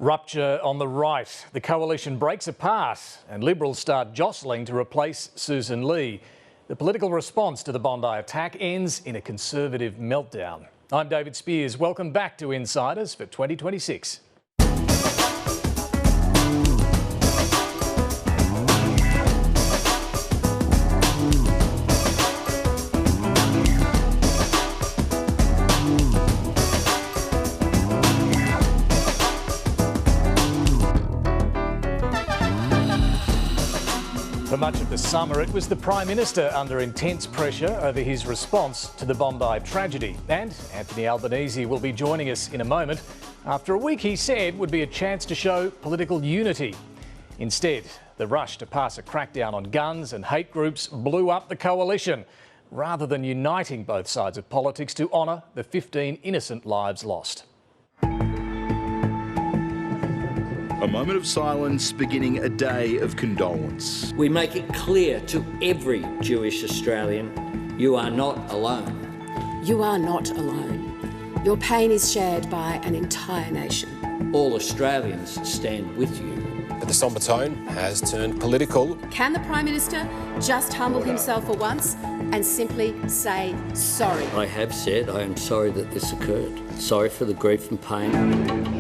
Rupture on the right. The coalition breaks apart and Liberals start jostling to replace Susan Lee. The political response to the Bondi attack ends in a Conservative meltdown. I'm David Speers. Welcome back to Insiders for 2026. For much of the summer, it was the Prime Minister under intense pressure over his response to the Bondi tragedy. And Anthony Albanese will be joining us in a moment after a week he said would be a chance to show political unity. Instead, the rush to pass a crackdown on guns and hate groups blew up the coalition, rather than uniting both sides of politics to honour the 15 innocent lives lost. A moment of silence beginning a day of condolence. We make it clear to every Jewish Australian, you are not alone. You are not alone. Your pain is shared by an entire nation. All Australians stand with you. But the sombre tone has turned political. Can the Prime Minister just humble himself for once and simply say sorry? I have said I am sorry that this occurred. Sorry for the grief and pain.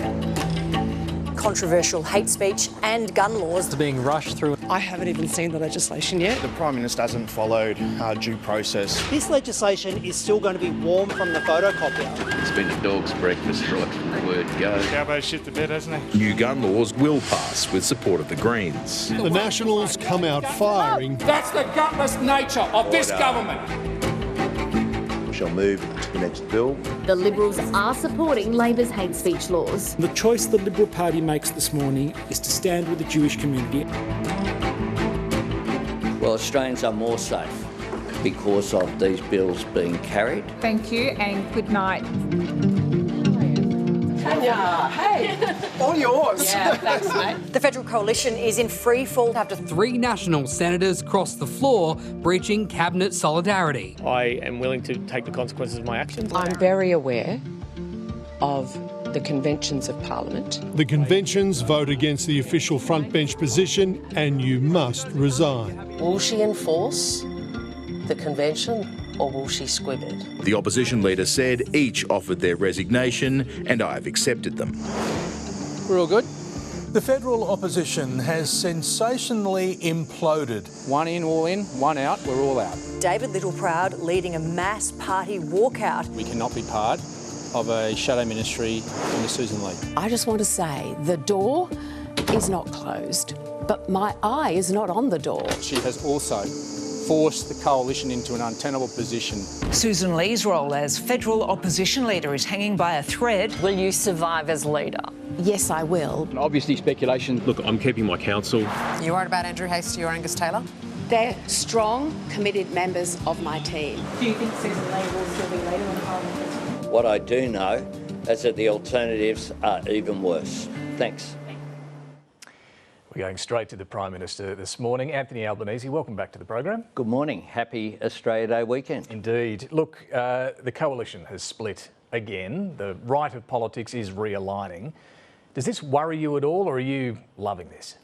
Controversial hate speech and gun laws are being rushed through. I haven't even seen the legislation yet. The Prime Minister hasn't followed due process. This legislation is still going to be warm from the photocopier. It's been a dog's breakfast right from the word go. Galbo's shit the bed, hasn't he? New gun laws will pass with support of the Greens. The Nationals come out firing. That's the gutless nature of this government. We shall move to the next bill. The Liberals are supporting Labor's hate speech laws. The choice the Liberal Party makes this morning is to stand with the Jewish community. Well, Australians are more safe because of these bills being carried. Thank you and good night. Tanya, hey, all yours. Yeah, thanks, mate. The federal coalition is in free fall after 3 National senators crossed the floor, breaching cabinet solidarity. I am willing to take the consequences of my actions. I'm very aware of the conventions of Parliament. The conventions vote against the official front bench position and you must resign. Will she enforce the convention or will she squib it? The opposition leader said each offered their resignation and I've accepted them. We're all good? The federal opposition has sensationally imploded. One in, all in, one out, we're all out. David Littleproud leading a mass party walkout. We cannot be part of a shadow ministry under Susan Lee. I just want to say the door is not closed, but my eye is not on the door. She has also forced the coalition into an untenable position. Susan Lee's role as federal opposition leader is hanging by a thread. Will you survive as leader? Yes, I will. Obviously speculation. Look, I'm keeping my counsel. You worried about Andrew Hastie or Angus Taylor? They're strong, committed members of my team. Do you think Susan Lee will still be leader in Parliament? What I do know is that the alternatives are even worse. Thanks. We're going straight to the Prime Minister this morning. Anthony Albanese, welcome back to the program. Good morning. Happy Australia Day weekend. Indeed. Look, the coalition has split again. The right of politics is realigning. Does this worry you at all, or are you loving this?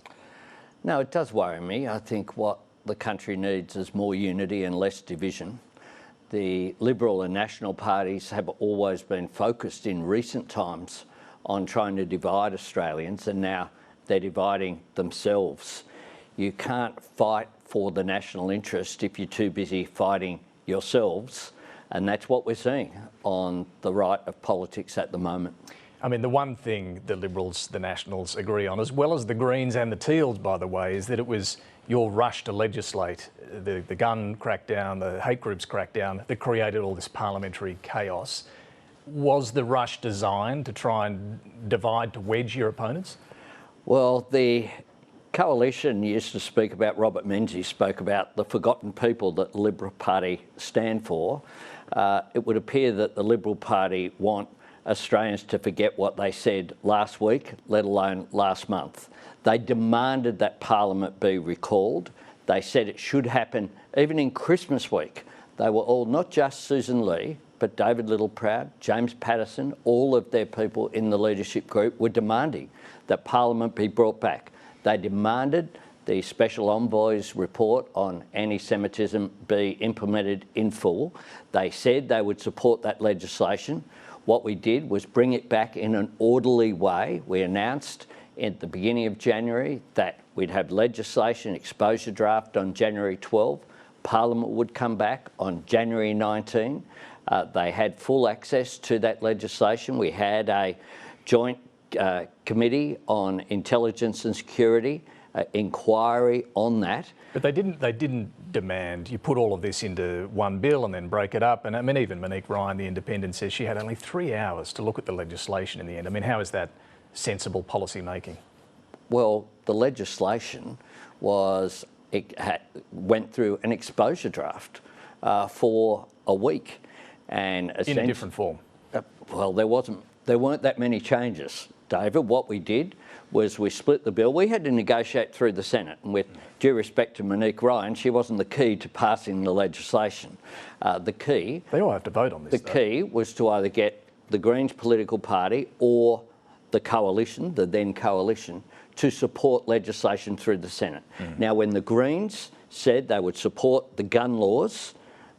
No, it does worry me. I think what the country needs is more unity and less division. The Liberal and National parties have always been focused in recent times on trying to divide Australians, and now they're dividing themselves. You can't fight for the national interest if you're too busy fighting yourselves, and that's what we're seeing on the right of politics at the moment. I mean, the one thing the Liberals, the Nationals agree on, as well as the Greens and the Teals, by the way, is that it was your rush to legislate the gun crackdown, the hate groups crackdown, that created all this parliamentary chaos. Was the rush designed to try and divide, to wedge your opponents? Well, the coalition used to speak about, Robert Menzies spoke about the forgotten people that the Liberal Party stand for. It would appear that the Liberal Party want Australians to forget what they said last week, let alone last month. They demanded that Parliament be recalled. They said it should happen even in Christmas week. They were all, not just Susan Lee, but David Littleproud, James Patterson, all of their people in the leadership group were demanding that Parliament be brought back. They demanded the Special Envoy's report on anti-Semitism be implemented in full. They said they would support that legislation. What we did was bring it back in an orderly way. We announced at the beginning of January that we'd have legislation exposure draft on January 12. Parliament would come back on January 19. They had full access to that legislation. We had a joint committee on intelligence and security inquiry on that. But they didn't demand you put all of this into one bill and then break it up. And I mean, even Monique Ryan, the Independent, says she had only 3 hours to look at the legislation in the end. I mean, how is that sensible policy making? Well, the legislation went through an exposure draft for a week, and in a different form. Well, there weren't that many changes, David. What we did was we split the bill. We had to negotiate through the Senate, and with due respect to Monique Ryan, she wasn't the key to passing the legislation. The key... They all have to vote on this, The key was to either get the Greens political party or the coalition, the then coalition, to support legislation through the Senate. Now, when the Greens said they would support the gun laws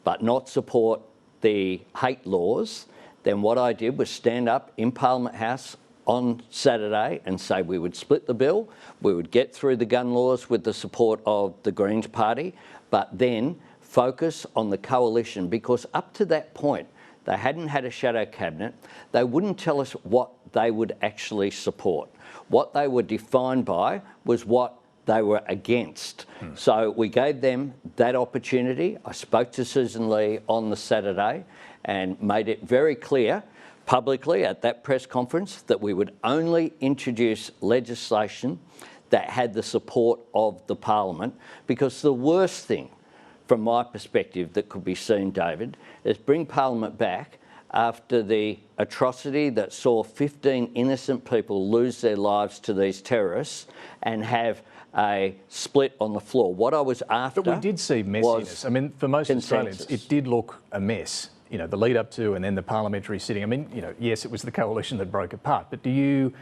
but not support the hate laws, then what I did was stand up in Parliament House on Saturday and say we would split the bill, we would get through the gun laws with the support of the Greens party, but then focus on the coalition, because up to that point they hadn't had a shadow cabinet. They wouldn't tell us what they would actually support. What they were defined by was what they were against. So we gave them that opportunity. I spoke to Susan Lee on the Saturday and made it very clear publicly at that press conference that we would only introduce legislation that had the support of the Parliament, because the worst thing from my perspective that could be seen, David, is bring Parliament back after the atrocity that saw 15 innocent people lose their lives to these terrorists and have a split on the floor. What I was after... But we did see messiness. I mean, for most Australians, it did look a mess. You know, the lead up to and then the parliamentary sitting. I mean, you know, yes, it was the coalition that broke apart, but do you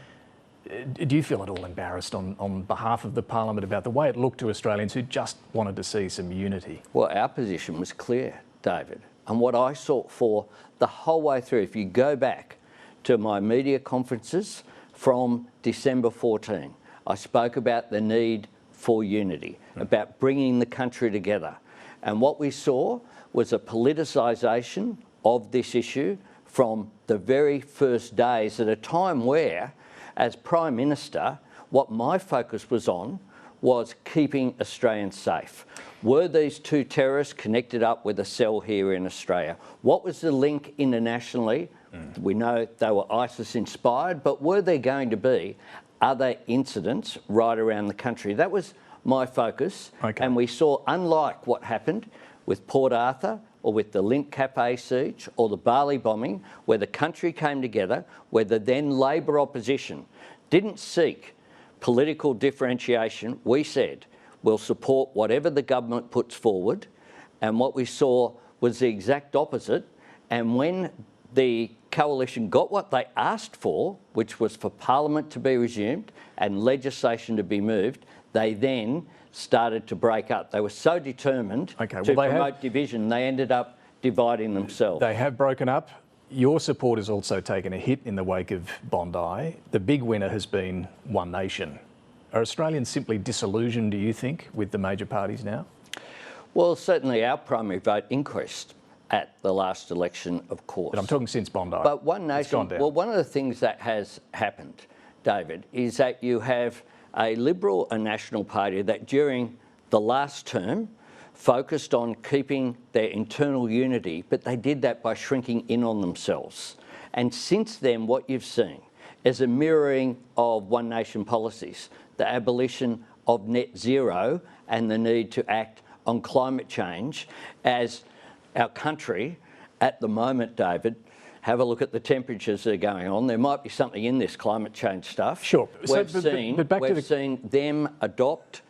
feel at all embarrassed on behalf of the Parliament about the way it looked to Australians who just wanted to see some unity? Well, our position was clear, David, and what I sought for the whole way through, if you go back to my media conferences from December 14, I spoke about the need for unity, about bringing the country together. And what we saw was a politicisation of this issue from the very first days, at a time where, as Prime Minister, what my focus was on was keeping Australians safe. Were these two terrorists connected up with a cell here in Australia? What was the link internationally? We know they were ISIS-inspired, but were there going to be other incidents right around the country? That was my focus. And we saw, unlike what happened with Port Arthur or with the Link Cafe siege or the Bali bombing, where the country came together, where the then Labor opposition didn't seek political differentiation. We said, we'll support whatever the government puts forward. And what we saw was the exact opposite. And when the coalition got what they asked for, which was for Parliament to be resumed and legislation to be moved, they then started to break up. They were so determined to promote division, they ended up dividing themselves. They have broken up. Your support has also taken a hit in the wake of Bondi. The big winner has been One Nation. Are Australians simply disillusioned, do you think, with the major parties now? Well, certainly our primary vote increased at the last election, of course. But I'm talking since Bondi. But One Nation, well, one of the things that has happened, David, is that you have a Liberal and National Party that during the last term focused on keeping their internal unity, but they did that by shrinking in on themselves. And since then, what you've seen is a mirroring of One Nation policies, the abolition of net zero and the need to act on climate change, as our country at the moment, David, have a look at the temperatures that are going on. There might be something in this climate change stuff. Sure. We've seen them adopt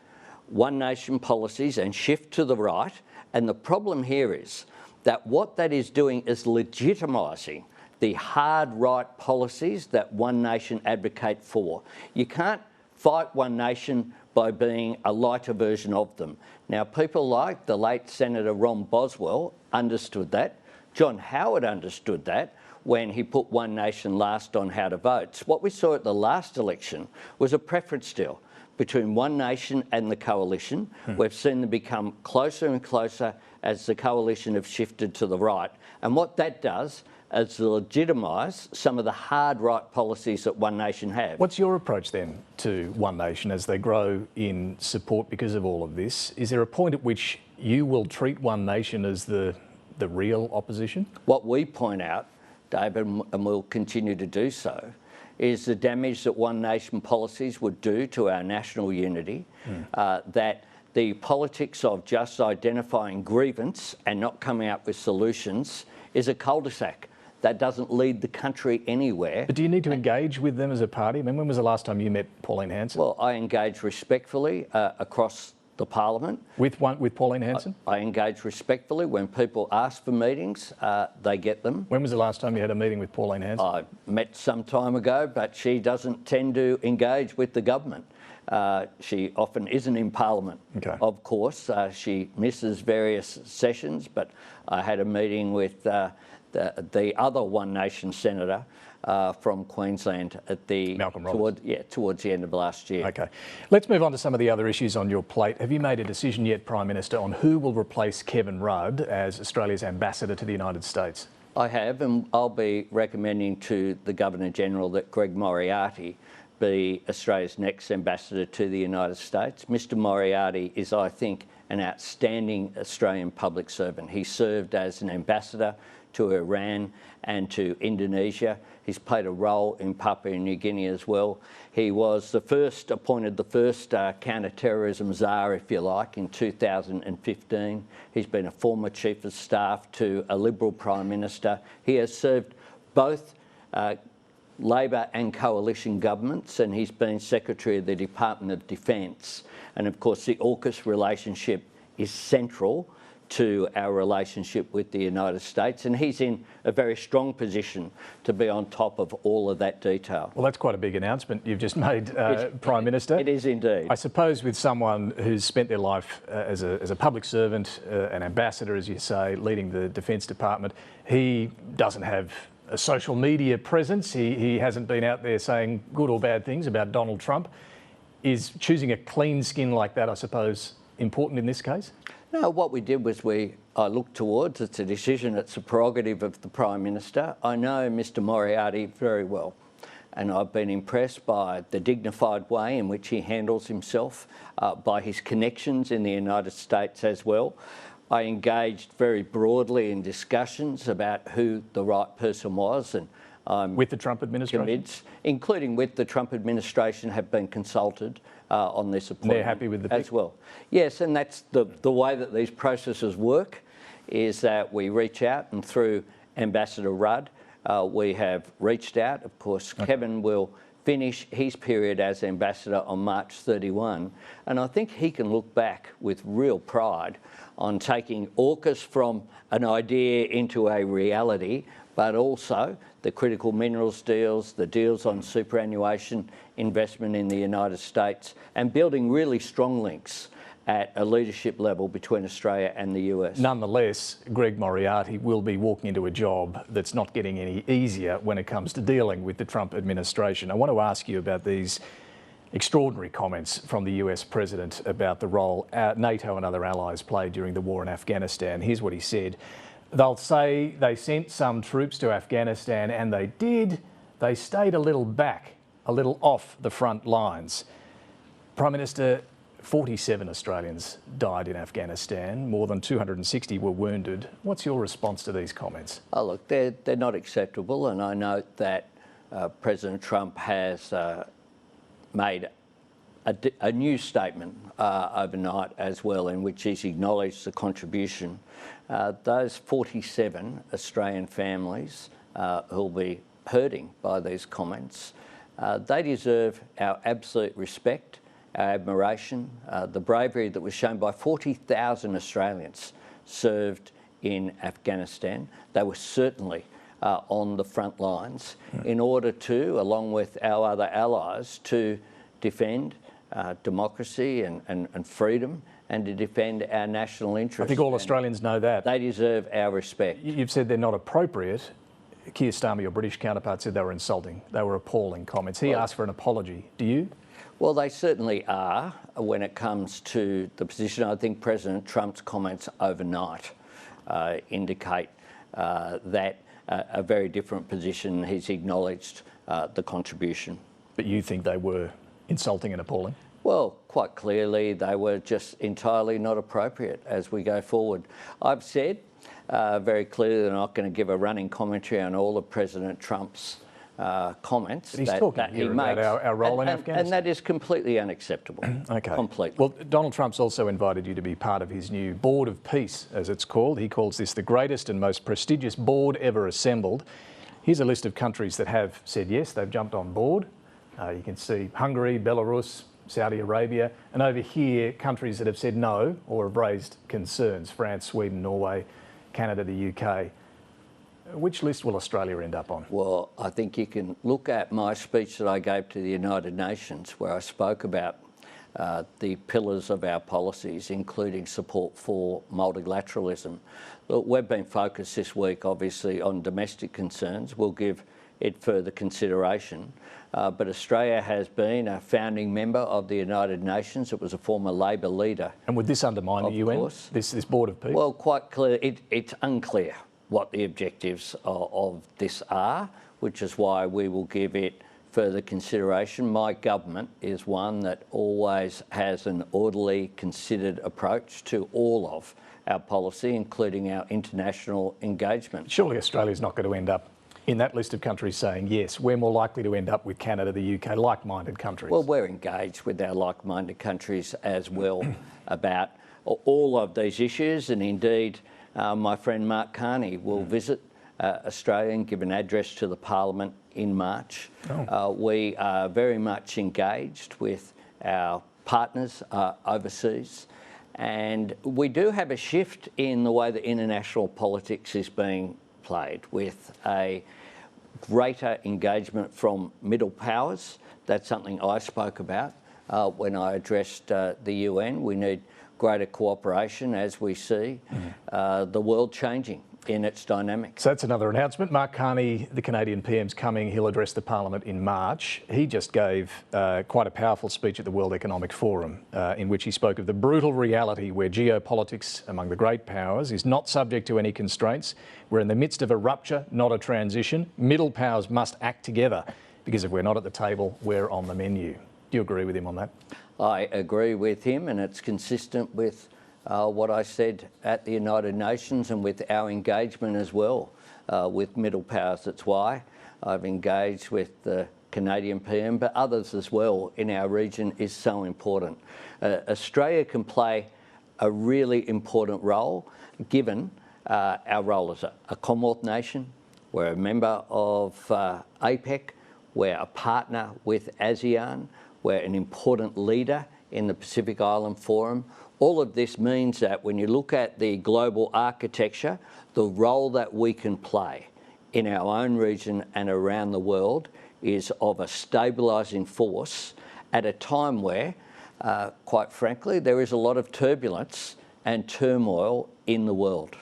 One Nation policies and shift to the right. And the problem here is that what that is doing is legitimising the hard right policies that One Nation advocate for. You can't fight One Nation by being a lighter version of them. Now, people like the late Senator Ron Boswell understood that. John Howard understood that when he put One Nation last on how to vote. What we saw at the last election was a preference deal between One Nation and the coalition. We've seen them become closer and closer as the coalition have shifted to the right. And what that does is legitimise some of the hard right policies that One Nation have. What's your approach then to One Nation as they grow in support because of all of this? Is there a point at which you will treat One Nation as the real opposition? What we point out, David, and we'll continue to do so, is the damage that One Nation policies would do to our national unity, that the politics of just identifying grievance and not coming up with solutions is a cul-de-sac. That doesn't lead the country anywhere. But do you need to engage with them as a party? I mean, when was the last time you met Pauline Hanson? Well, I engage respectfully across the parliament. With Pauline Hanson? I engage respectfully. When people ask for meetings, they get them. When was the last time you had a meeting with Pauline Hanson? I met some time ago, but she doesn't tend to engage with the government. She often isn't in Parliament, of course. She misses various sessions, but I had a meeting with the other One Nation senator from Queensland at towards the end of last year. Okay. Let's move on to some of the other issues on your plate. Have you made a decision yet, Prime Minister, on who will replace Kevin Rudd as Australia's ambassador to the United States? I have, and I'll be recommending to the Governor-General that Greg Moriarty be Australia's next ambassador to the United States. Mr Moriarty is, I think, an outstanding Australian public servant. He served as an ambassador to Iran and to Indonesia. He's played a role in Papua New Guinea as well. He was appointed the first counter-terrorism czar, if you like, in 2015. He's been a former Chief of Staff to a Liberal Prime Minister. He has served both Labor and coalition governments, and he's been Secretary of the Department of Defence. And of course, the AUKUS relationship is central to our relationship with the United States, and he's in a very strong position to be on top of all of that detail. Well, that's quite a big announcement you've just made, Prime Minister. It is indeed. I suppose with someone who's spent their life as a public servant, an ambassador, as you say, leading the Defence Department, he doesn't have a social media presence. He hasn't been out there saying good or bad things about Donald Trump. Is choosing a clean skin like that, I suppose, important in this case? No, what we did was I looked towards, it's a decision, it's a prerogative of the Prime Minister. I know Mr Moriarty very well, and I've been impressed by the dignified way in which he handles himself, by his connections in the United States as well. I engaged very broadly in discussions about who the right person was, and I'm with the Trump administration, including with the Trump administration, have been consulted on this appointment. They're happy with the pick as well. Yes, and that's the way that these processes work, is that we reach out, and through Ambassador Rudd, we have reached out. Of course, Kevin will finish his period as ambassador on March 31, and I think he can look back with real pride on taking AUKUS from an idea into a reality, but also the critical minerals deals, the deals on superannuation investment in the United States, and building really strong links at a leadership level between Australia and the US. Nonetheless, Greg Moriarty will be walking into a job that's not getting any easier when it comes to dealing with the Trump administration. I want to ask you about these extraordinary comments from the US President about the role NATO and other allies played during the war in Afghanistan. Here's what he said. They'll say they sent some troops to Afghanistan, and they did. They stayed a little back, a little off the front lines. Prime Minister, 47 Australians died in Afghanistan. More than 260 were wounded. What's your response to these comments? Oh, look, they're not acceptable, and I note that President Trump has made a new statement overnight as well, in which he's acknowledged the contribution. Those 47 Australian families who'll be hurting by these comments, they deserve our absolute respect, our admiration, the bravery that was shown by 40,000 Australians served in Afghanistan. They were certainly on the front lines in order to, along with our other allies, to defend democracy and freedom and to defend our national interests. I think all Australians know that. They deserve our respect. You've said they're not appropriate. Keir Starmer, your British counterpart, said they were insulting. They were appalling comments. He asked for an apology. Do you? Well, they certainly are when it comes to the position. I think President Trump's comments overnight indicate that a very different position. He's acknowledged the contribution. But you think they were insulting and appalling? Well, quite clearly they were just entirely not appropriate as we go forward. I've said very clearly that I'm not going to give a running commentary on all of President Trump's comments but he's talking that he about makes. Our role in Afghanistan. And that is completely unacceptable. Okay. Completely. Well, Donald Trump's also invited you to be part of his new Board of Peace, as it's called. He calls this the greatest and most prestigious board ever assembled. Here's a list of countries that have said yes, they've jumped on board. You can see Hungary, Belarus, Saudi Arabia, and over here, countries that have said no or have raised concerns: France, Sweden, Norway, Canada, the UK. Which list will Australia end up on? Well, I think you can look at my speech that I gave to the United Nations, where I spoke about the pillars of our policies, including support for multilateralism. Look, we've been focused this week, obviously, on domestic concerns. We'll give it further consideration. But Australia has been a founding member of the United Nations. It was a former Labor leader. And would this undermine the UN, this Board of Peace? Well, quite clear. It's unclear what the objectives of this are, which is why we will give it further consideration. My government is one that always has an orderly, considered approach to all of our policy, including our international engagement. Surely Australia's not going to end up in that list of countries saying yes. We're more likely to end up with Canada, the UK, like-minded countries. Well, we're engaged with our like-minded countries as well about all of these issues, and indeed my friend Mark Carney will visit Australia and give an address to the Parliament in March. We are very much engaged with our partners overseas, and we do have a shift in the way that international politics is being played, with a greater engagement from middle powers. That's something I spoke about when I addressed the UN. We need greater cooperation as we see the world changing in its dynamics. So that's another announcement. Mark Carney, the Canadian PM's coming. He'll address the Parliament in March. He just gave quite a powerful speech at the World Economic Forum in which he spoke of the brutal reality where geopolitics among the great powers is not subject to any constraints. We're in the midst of a rupture, not a transition. Middle powers must act together because if we're not at the table, we're on the menu. Do you agree with him on that? I agree with him, and it's consistent with what I said at the United Nations and with our engagement as well with middle powers. That's why I've engaged with the Canadian PM, but others as well in our region is so important. Australia can play a really important role given our role as a Commonwealth nation. We're a member of APEC, we're a partner with ASEAN, we're an important leader in the Pacific Island Forum. All of this means that when you look at the global architecture, the role that we can play in our own region and around the world is of a stabilising force at a time where, quite frankly, there is a lot of turbulence and turmoil in the world.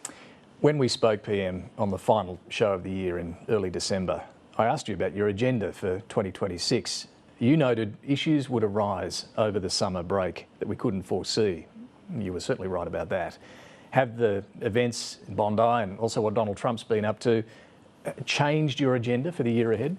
When we spoke, PM, on the final show of the year in early December, I asked you about your agenda for 2026. You noted issues would arise over the summer break that we couldn't foresee. You were certainly right about that. Have the events in Bondi and also what Donald Trump's been up to changed your agenda for the year ahead?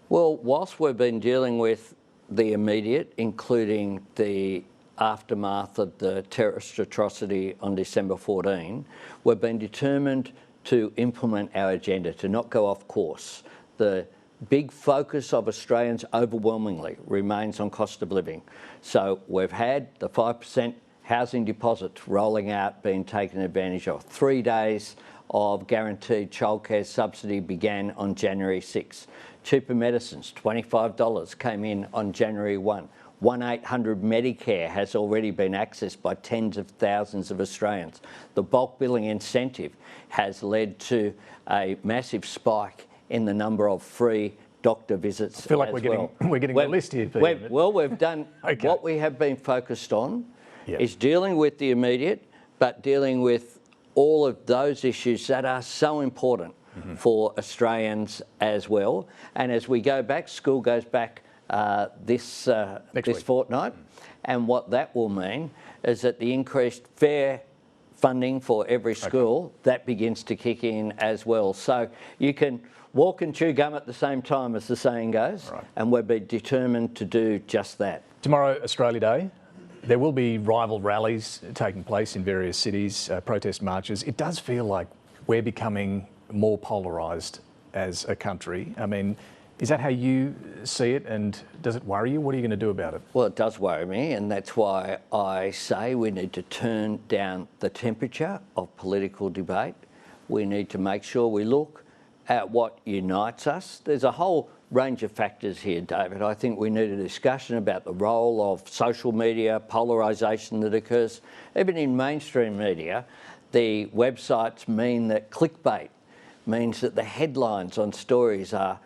Well, whilst we've been dealing with the immediate, including the aftermath of the terrorist atrocity on December 14, we've been determined to implement our agenda, to not go off course. The big focus of Australians overwhelmingly remains on cost of living. So we've had the 5% housing deposit rolling out, being taken advantage of. 3 days of guaranteed childcare subsidy began on January 6. Cheaper medicines, $25, came in on January 1. 1-800 Medicare has already been accessed by tens of thousands of Australians. The bulk billing incentive has led to a massive spike in the number of free doctor visits. I feel like we're getting the list here, Peter. Well, we've done okay. What we have been focused on is dealing with the immediate, but dealing with all of those issues that are so important for Australians as well. And as we go back, school goes back this fortnight, and what that will mean is that the increased fair funding for every school, that begins to kick in as well. So you can walk and chew gum at the same time, as the saying goes, and we'll be determined to do just that. Tomorrow, Australia Day. There will be rival rallies taking place in various cities, protest marches. It does feel like we're becoming more polarised as a country. I mean, is that how you see it, and does it worry you? What are you going to do about it? Well, it does worry me, and that's why I say we need to turn down the temperature of political debate. We need to make sure we look at what unites us. There's a whole range of factors here, David. I think we need a discussion about the role of social media, polarisation that occurs. Even in mainstream media, the websites mean that clickbait means that the headlines on stories are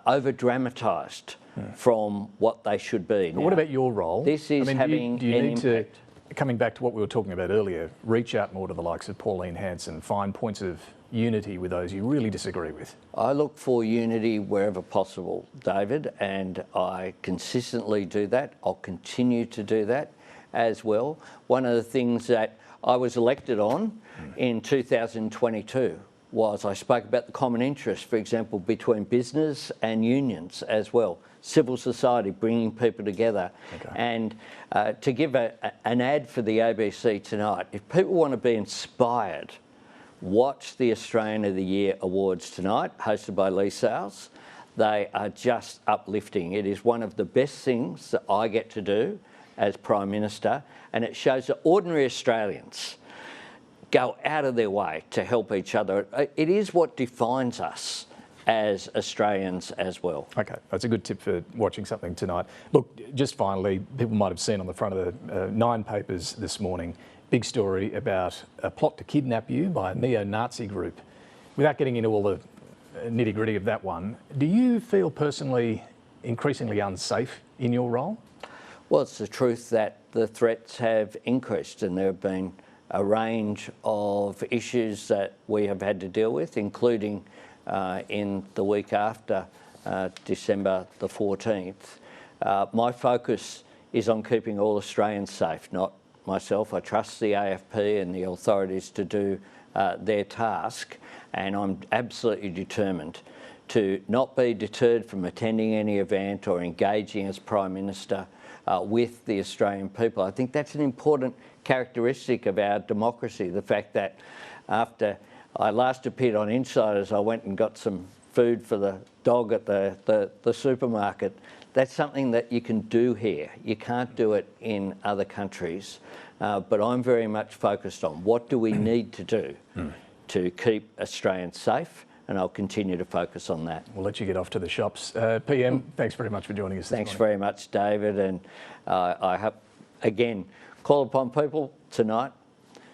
over-dramatised from what they should be. But what about your role? This is having do you need impact. Coming back to what we were talking about earlier, reach out more to the likes of Pauline Hanson, find points of unity with those you really disagree with? I look for unity wherever possible, David, and I consistently do that. I'll continue to do that as well. One of the things that I was elected on in 2022 was I spoke about the common interest, for example, between business and unions as well. Civil society, bringing people together. And to give an ad for the ABC tonight, if people want to be inspired, watch the Australian of the Year Awards tonight, hosted by Lee Sales. They are just uplifting. It is one of the best things that I get to do as Prime Minister, and it shows that ordinary Australians go out of their way to help each other. It is what defines us as Australians as well. Okay, that's a good tip for watching something tonight. Look, just finally, people might have seen on the front of the Nine papers this morning, big story about a plot to kidnap you by a neo-Nazi group. Without getting into all the nitty-gritty of that one, do you feel personally increasingly unsafe in your role? Well, it's the truth that the threats have increased, and there have been a range of issues that we have had to deal with, including in the week after December the 14th. My focus is on keeping all Australians safe, not myself. I trust the AFP and the authorities to do their task, and I'm absolutely determined to not be deterred from attending any event or engaging as Prime Minister with the Australian people. I think that's an important characteristic of our democracy, the fact that after I last appeared on Insiders, I went and got some food for the dog at the supermarket. That's something that you can do here. You can't do it in other countries. But I'm very much focused on what do we need to do to keep Australians safe, and I'll continue to focus on that. We'll let you get off to the shops. PM, thanks very much for joining us this morning. Thanks very much, David, and I have, again, call upon people tonight.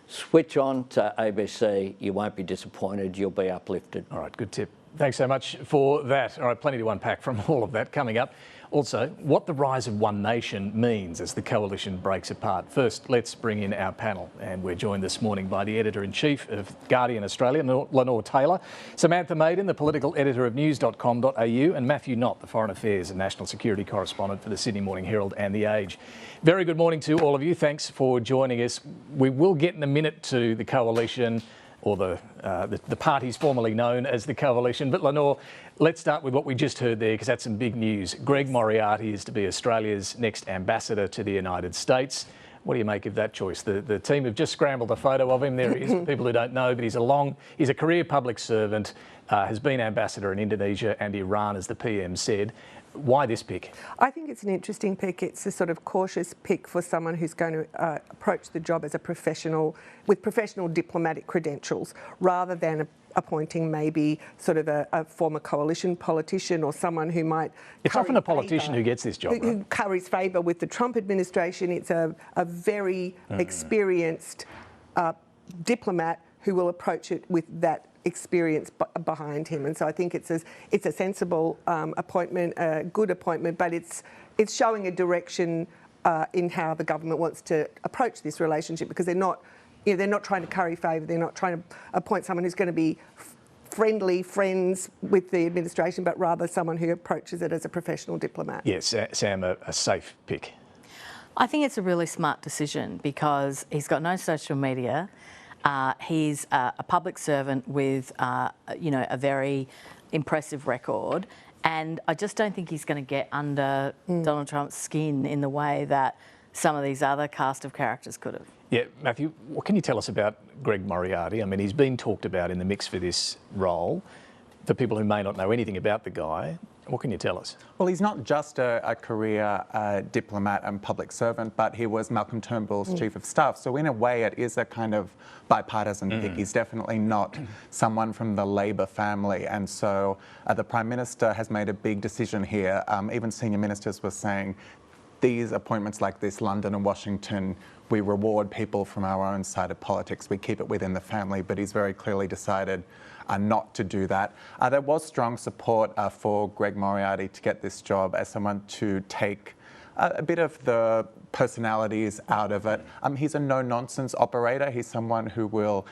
Switch on to ABC. You won't be disappointed. You'll be uplifted. All right, good tip. Thanks so much for that. All right, plenty to unpack from all of that coming up. Also, what the rise of One Nation means as the coalition breaks apart. First, let's bring in our panel, and we're joined this morning by the Editor-in-Chief of Guardian Australia, Lenore Taylor, Samantha Maiden, the political editor of news.com.au, and Matthew Knott, the Foreign Affairs and National Security Correspondent for the Sydney Morning Herald and The Age. Very good morning to all of you. Thanks for joining us. We will get in a minute to the coalition, or the parties formerly known as the coalition. But Lenore, let's start with what we just heard there, because that's some big news. Greg Moriarty is to be Australia's next ambassador to the United States. What do you make of that choice? The team have just scrambled a photo of him. There he is, for people who don't know, but he's a career public servant, has been ambassador in Indonesia and Iran, as the PM said. Why this pick? I think it's an interesting pick. It's a sort of cautious pick for someone who's going to approach the job as a professional, with professional diplomatic credentials, rather than appointing maybe sort of a former coalition politician or someone who might... It's often a politician who gets this job, right? Who carries favour with the Trump administration. It's a very experienced diplomat who will approach it with that experience behind him. And so I think it's a sensible appointment, a good appointment, but it's showing a direction in how the government wants to approach this relationship, because they're not trying to curry favour. They're not trying to appoint someone who's going to be friends with the administration, but rather someone who approaches it as a professional diplomat. Yes, Sam, a safe pick. I think it's a really smart decision because he's got no social media. He's a public servant with, a very impressive record. And I just don't think he's going to get under Donald Trump's skin in the way that some of these other cast of characters could have. Yeah, Matthew, what can you tell us about Greg Moriarty? I mean, he's been talked about in the mix for this role. For people who may not know anything about the guy, what can you tell us? Well, he's not just a career diplomat and public servant, but he was Malcolm Turnbull's chief of staff. So in a way, it is a kind of bipartisan pick. He's definitely not someone from the Labor family. And so the Prime Minister has made a big decision here. Even senior ministers were saying, these appointments like this, London and Washington, we reward people from our own side of politics. We keep it within the family, but he's very clearly decided not to do that. There was strong support for Greg Moriarty to get this job as someone to take a bit of the personalities out of it. He's a no-nonsense operator. He's someone who will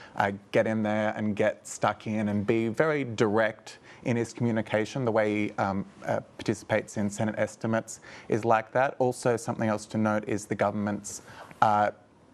get in there and get stuck in and be very direct in his communication. The way he participates in Senate estimates is like that. Also, something else to note is the government's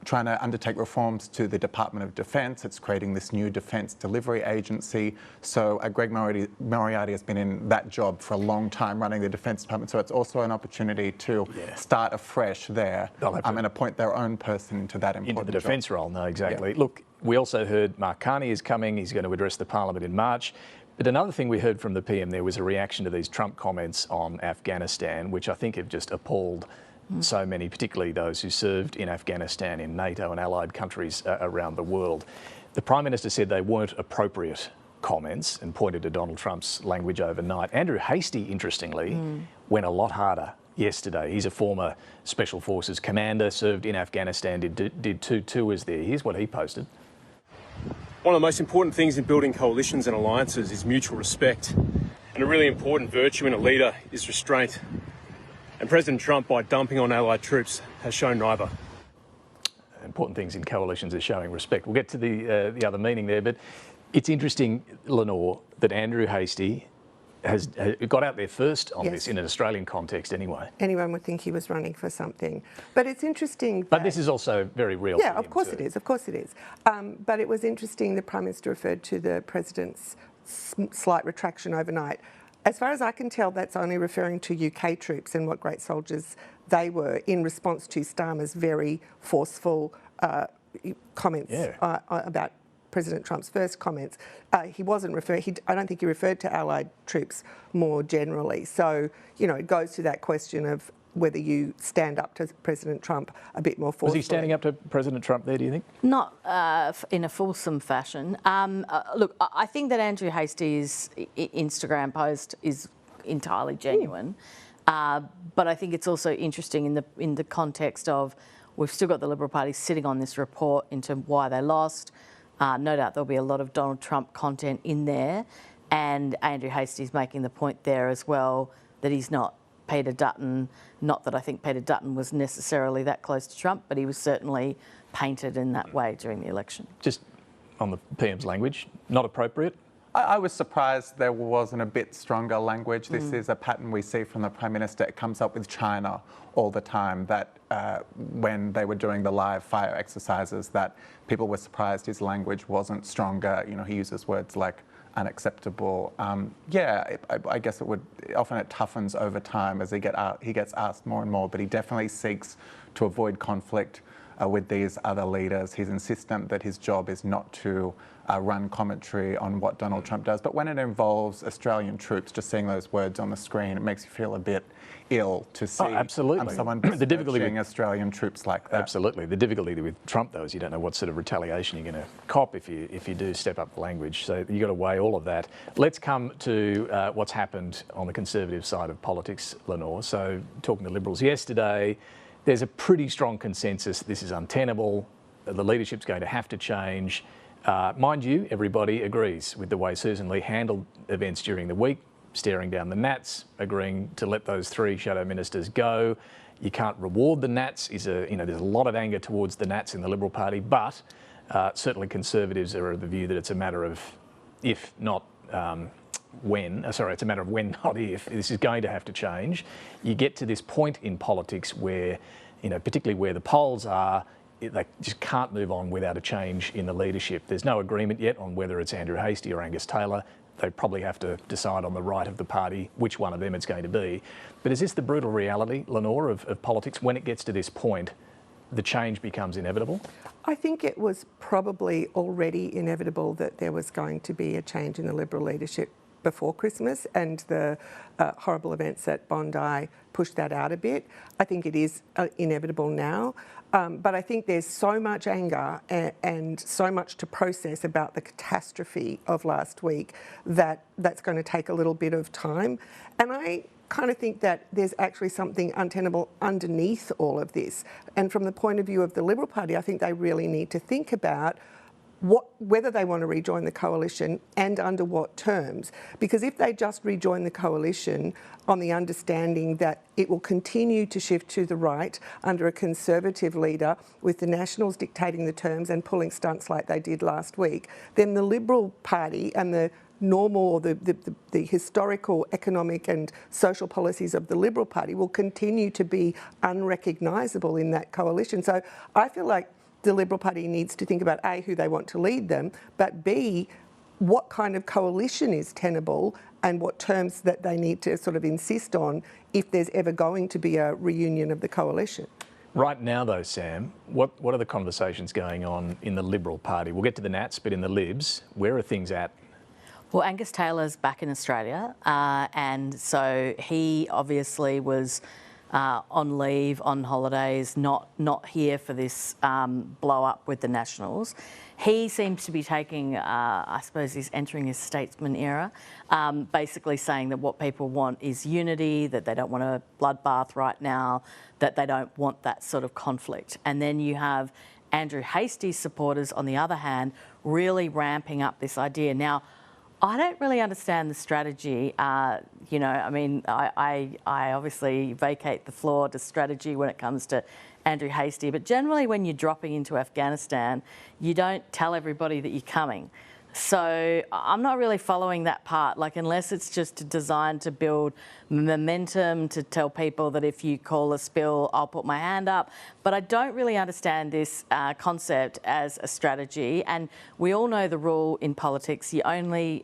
trying to undertake reforms to the Department of Defence. It's creating this new Defence Delivery Agency. So Greg Moriarty has been in that job for a long time, running the Defence Department. So it's also an opportunity to start afresh there and appoint their own person into that important into the defence role. No, exactly. Yeah. Look, we also heard Mark Carney is coming. He's going to address the Parliament in March. But another thing we heard from the PM there was a reaction to these Trump comments on Afghanistan, which I think have just appalled so many, particularly those who served in Afghanistan, in NATO and allied countries around the world. The Prime Minister said they weren't appropriate comments and pointed to Donald Trump's language overnight. Andrew Hastie, interestingly, went a lot harder yesterday. He's a former Special Forces commander, served in Afghanistan, did 2 tours there. Here's what he posted. One of the most important things in building coalitions and alliances is mutual respect. And a really important virtue in a leader is restraint. And President Trump, by dumping on allied troops, has shown neither. Important things in coalitions are showing respect. We'll get to the other meaning there, but it's interesting, Lenore, that Andrew Hastie has got out there first on this in an Australian context anyway. Anyone would think he was running for something. But it's interesting... But this is also very real. Yeah, of course it is. Of course it is. But it was interesting the Prime Minister referred to the President's slight retraction overnight. As far as I can tell, that's only referring to UK troops and what great soldiers they were in response to Starmer's very forceful comments about President Trump's first comments. He wasn't referring, I don't think he referred to allied troops more generally. So, it goes to that question of whether you stand up to President Trump a bit more forcefully. Was he standing up to President Trump there, do you think? Not in a fulsome fashion. Look, I think that Andrew Hastie's Instagram post is entirely genuine, but I think it's also interesting in the context of we've still got the Liberal Party sitting on this report into why they lost. No doubt there'll be a lot of Donald Trump content in there, and Andrew Hastie's making the point there as well that he's not Peter Dutton. Not that I think Peter Dutton was necessarily that close to Trump, but he was certainly painted in that way during the election. Just on the PM's language, not appropriate? I was surprised there wasn't a bit stronger language. This is a pattern we see from the Prime Minister. It comes up with China all the time, that when they were doing the live fire exercises, that people were surprised his language wasn't stronger. He uses words like unacceptable. I guess often it toughens over time as he gets asked more and more, but he definitely seeks to avoid conflict with these other leaders. He's insistent that his job is not to run commentary on what Donald Trump does. But when it involves Australian troops, just seeing those words on the screen, it makes you feel a bit ill to see someone besmirching Australian troops like that. Absolutely. The difficulty with Trump, though, is you don't know what sort of retaliation you're going to cop if you do step up the language. So you've got to weigh all of that. Let's come to what's happened on the Conservative side of politics, Lenore. So talking to Liberals yesterday, there's a pretty strong consensus this is untenable. The leadership's going to have to change. Mind you, everybody agrees with the way Susan Lee handled events during the week, staring down the Nats, agreeing to let those 3 shadow ministers go. You can't reward the Nats. There's a lot of anger towards the Nats in the Liberal Party, but certainly Conservatives are of the view that it's a matter of if, not when. It's a matter of when, not if. This is going to have to change. You get to this point in politics where, particularly where the polls are, they just can't move on without a change in the leadership. There's no agreement yet on whether it's Andrew Hastie or Angus Taylor. They probably have to decide on the right of the party which one of them it's going to be. But is this the brutal reality, Lenore, of politics? When it gets to this point, the change becomes inevitable? I think it was probably already inevitable that there was going to be a change in the Liberal leadership before Christmas, and the horrible events at Bondi pushed that out a bit. I think it is inevitable now. But I think there's so much anger and so much to process about the catastrophe of last week that that's going to take a little bit of time. And I kind of think that there's actually something untenable underneath all of this. And from the point of view of the Liberal Party, I think they really need to think about whether they want to rejoin the coalition and under what terms. Because if they just rejoin the coalition on the understanding that it will continue to shift to the right under a Conservative leader with the Nationals dictating the terms and pulling stunts like they did last week, then the Liberal Party and the normal, the historical economic and social policies of the Liberal Party will continue to be unrecognisable in that coalition. So I feel like the Liberal Party needs to think about A, who they want to lead them, but B, what kind of coalition is tenable and what terms that they need to sort of insist on if there's ever going to be a reunion of the coalition. Right now, though, Sam, what are the conversations going on in the Liberal Party? We'll get to the Nats, but in the Libs, where are things at? Well, Angus Taylor's back in Australia, and so he obviously was on leave, on holidays, not here for this blow up with the Nationals. He seems to be taking, I suppose he's entering his statesman era, basically saying that what people want is unity, that they don't want a bloodbath right now, that they don't want that sort of conflict. And then you have Andrew Hastie's supporters, on the other hand, really ramping up this idea. Now, I don't really understand the strategy. I obviously vacate the floor to strategy when it comes to Andrew Hastie, but generally when you're dropping into Afghanistan, you don't tell everybody that you're coming. So I'm not really following that part, unless it's just designed to build momentum, to tell people that if you call a spill, I'll put my hand up. But I don't really understand this concept as a strategy. And we all know the rule in politics, you only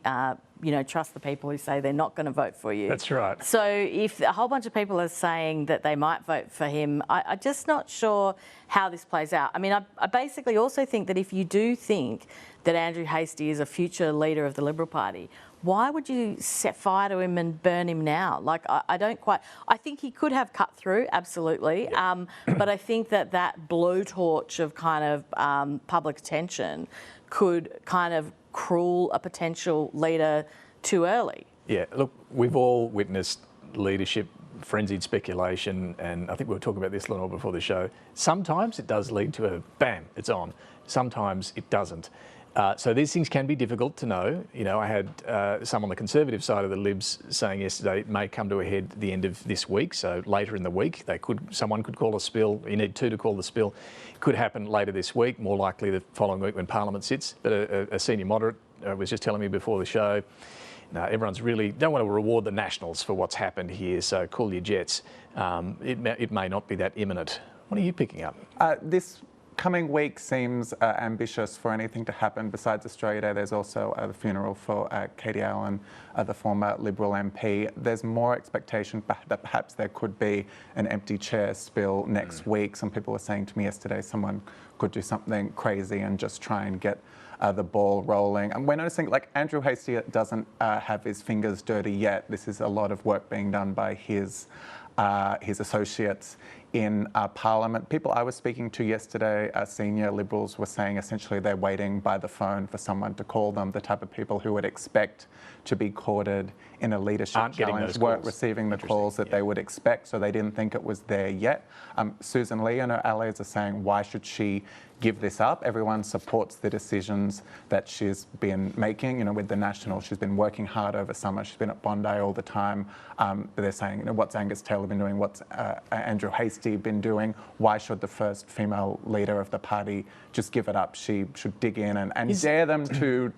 trust the people who say they're not going to vote for you. That's right. So if a whole bunch of people are saying that they might vote for him, I'm just not sure how this plays out. I mean, I basically also think that if you do think that Andrew Hastie is a future leader of the Liberal Party, why would you set fire to him and burn him now? I don't quite... I think he could have cut through, absolutely, yep. But I think that blowtorch of kind of public attention could kind of cruel a potential leader too early. Yeah, look, we've all witnessed leadership, frenzied speculation, and I think we were talking about this, Lenore, before the show. Sometimes it does lead to a bam, it's on. Sometimes it doesn't. So these things can be difficult to know. I had some on the Conservative side of the Libs saying yesterday it may come to a head at the end of this week, so later in the week. Someone could call a spill. You need 2 to call the spill. It could happen later this week, more likely the following week when Parliament sits. But a senior moderate was just telling me before the show, no, everyone's really don't want to reward the Nationals for what's happened here, so cool your jets. It may not be that imminent. What are you picking up? This coming week seems ambitious for anything to happen. Besides Australia Day, there's also the funeral for Katie Allen, the former Liberal MP. There's more expectation that perhaps there could be an empty chair spill next week. Some people were saying to me yesterday someone could do something crazy and just try and get the ball rolling. And we're noticing, like, Andrew Hastie doesn't have his fingers dirty yet. This is a lot of work being done by his associates in Parliament. People I was speaking to yesterday, senior Liberals, were saying essentially they're waiting by the phone for someone to call them. The type of people who would expect to be courted in a leadership challenge weren't receiving the calls that they would expect, so they didn't think it was there yet. Susan Lee and her allies are saying, why should she give this up? Everyone supports the decisions that she's been making. You know, with the National, she's been working hard over summer. She's been at Bondi all the time. But they're saying, you know, what's Angus Taylor been doing? What's Andrew Hastie been doing? Why should the first female leader of the party just give it up? She should dig in and dare them to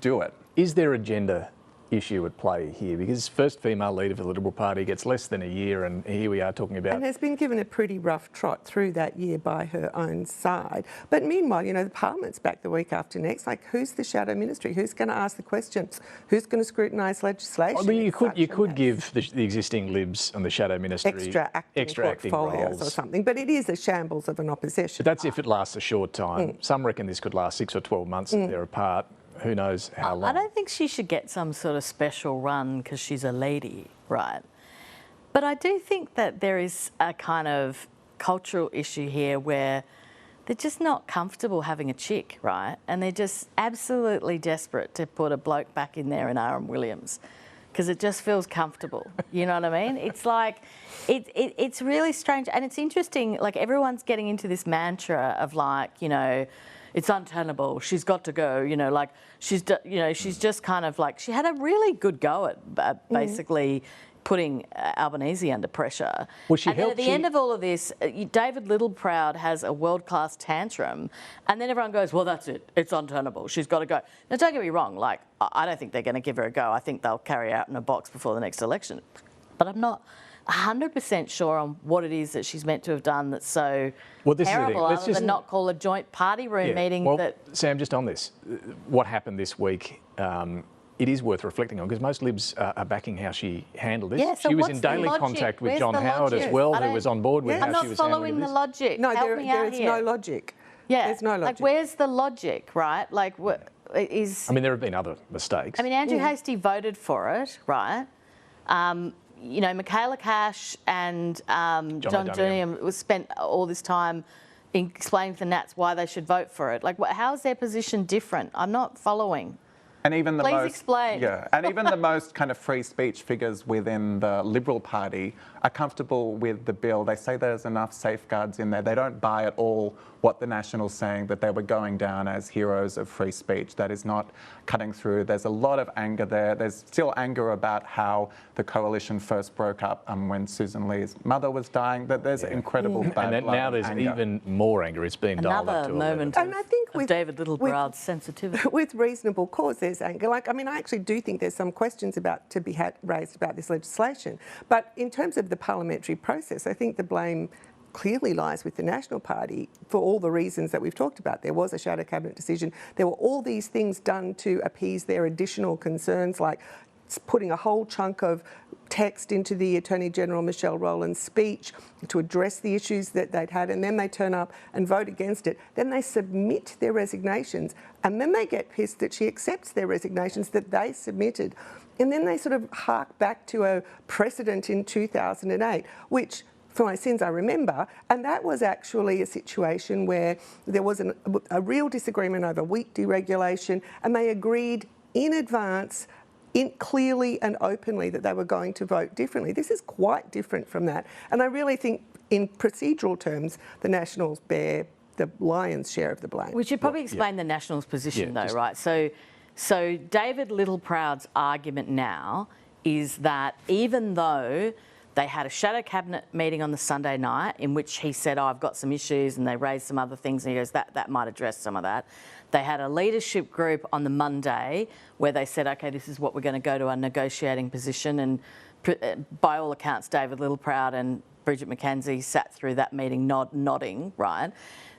do it. Is there a gender issue at play here? Because first female leader for the Liberal Party gets less than a year, and here we are talking about... And has been given a pretty rough trot through that year by her own side. But meanwhile, you know, the Parliament's back the week after next. Like, who's the shadow ministry? Who's going to ask the questions? Who's going to scrutinise legislation? Well, you could give the existing Libs on the shadow ministry extra acting portfolios or something. But it is a shambles of an opposition. But that's if it lasts a short time. Some reckon this could last 6 or 12 months if they're apart. Who knows how long? I don't think she should get some sort of special run because she's a lady, right? But I do think that there is a kind of cultural issue here where they're just not comfortable having a chick, right? And they're just absolutely desperate to put a bloke back in there in R.M. Williams because it just feels comfortable. You know what I mean? It's like, it's really strange. And it's interesting, like, everyone's getting into this mantra of, like, you know, it's untenable, she's got to go, you know, like, she's just kind of like, she had a really good go at basically putting Albanese under pressure. Well, she and then at the end of all of this, David Littleproud has a world-class tantrum, and then everyone goes, well, that's it, it's untenable, she's got to go. Now, don't get me wrong, like, I don't think they're going to give her a go. I think they'll carry out in a box before the next election. But I'm not 100% sure on what it is that she's meant to have done that's so terrible, other than not call a joint party room meeting. Well, Sam, just on this, what happened this week, it is worth reflecting on, because most Libs are backing how she handled this. Yeah, so she was in daily contact with John Howard as well, who was on board with how she was handling this. I'm not following the logic. No, there is no logic. Yeah, there's no logic. Like, where's the logic, right? Like, what is... I mean, there have been other mistakes. I mean, Andrew Hastie voted for it, right? You know, Michaela Cash and John Dunham spent all this time explaining to the Nats why they should vote for it. Like, how is their position different? I'm not following. And even the Please explain. Yeah, and even the most kind of free speech figures within the Liberal Party are comfortable with the bill. They say there's enough safeguards in there. They don't buy at all what the Nationals saying, that they were going down as heroes of free speech. That is not cutting through. There's a lot of anger there. There's still anger about how the coalition first broke up when Susan Lee's mother was dying. That there's incredible bad and now there's even more anger. It's been dialed up to another moment of David Littleproud's sensitivity. With reasonable cause, there's anger. Like, I mean, I actually do think there's some questions to be raised about this legislation. But in terms of the parliamentary process, I think the blame clearly lies with the National Party for all the reasons that we've talked about. There was a shadow cabinet decision. There were all these things done to appease their additional concerns, like putting a whole chunk of text into the Attorney General Michelle Rowland's speech to address the issues that they'd had, and then they turn up and vote against it. Then they submit their resignations, and then they get pissed that she accepts their resignations that they submitted. And then they sort of hark back to a precedent in 2008, which, for my sins, I remember, and that was actually a situation where there was a real disagreement over wheat deregulation, and they agreed in advance, clearly and openly, that they were going to vote differently. This is quite different from that, and I really think, in procedural terms, the Nationals bear the lion's share of the blame. We should probably explain the Nationals' position, though, right? So David Littleproud's argument now is that even though they had a shadow cabinet meeting on the Sunday night in which he said, oh, I've got some issues, and they raised some other things, and he goes, that might address some of that. They had a leadership group on the Monday where they said, OK, this is what we're going to go to our negotiating position, and by all accounts, David Littleproud and Bridget McKenzie sat through that meeting nodding, right?